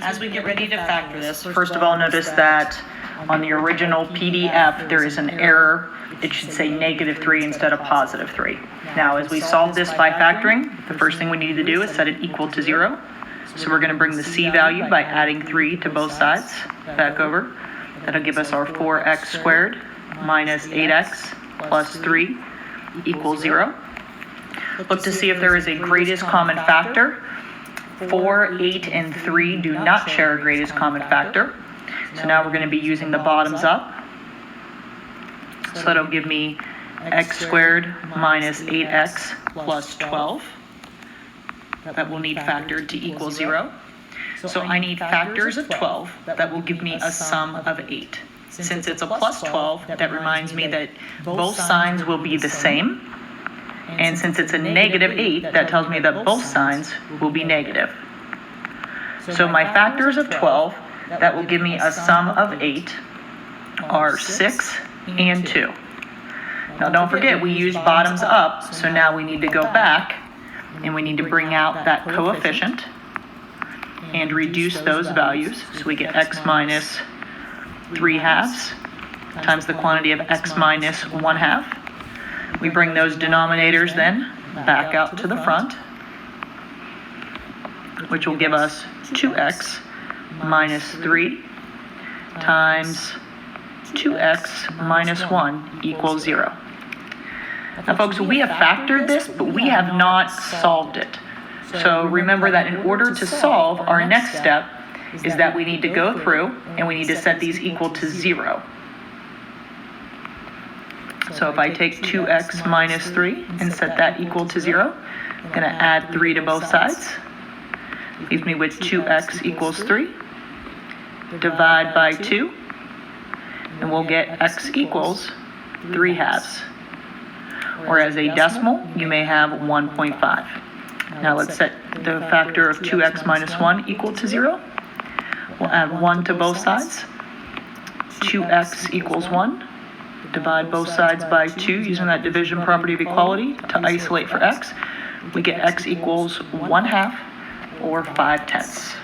As we get ready to factor this, first of all, notice that on the original PDF, there is an error. It should say -3 instead of +3. Now, as we solve this by factoring, the first thing we need to do is set it equal to 0. So we're going to bring the c value by adding 3 to both sides back over. That'll give us our 4x squared minus 8x plus 3 equals 0. Look to see if there is a greatest common factor. 4, 8, and 3 do not share a greatest common factor. So now we're going to be using the bottoms up. So that'll give me x squared minus 8x plus 12. That will need factored to equal 0. So I need factors of 12 that will give me a sum of 8. Since it's a plus 12, that reminds me that both signs will be the same. And since it's a -8, that tells me that both signs will be negative. So my factors of 12 that will give me a sum of 8 are 6 and 2. Now don't forget, we used bottoms up, so now we need to go back and we need to bring out that coefficient and reduce those values. So we get x minus 3/2 times the quantity of x minus 1/2. We bring those denominators then back out to the front, which will give us 2x minus 3 times 2x minus 1 equals 0. Now folks, we have factored this, but we have not solved it. So remember that in order to solve, our next step is that we need to go through and we need to set these equal to 0. So if I take 2x minus 3 and set that equal to 0, I'm going to add 3 to both sides. Leaves me with 2x equals 3. Divide by 2, and we'll get x equals 3/2. Or as a decimal, you may have 1.5. Now let's set the factor of 2x minus 1 equal to 0. We'll add 1 to both sides. 2x equals 1. Divide both sides by 2 using that division property of equality to isolate for x. We get x equals 1/2 or 5/10.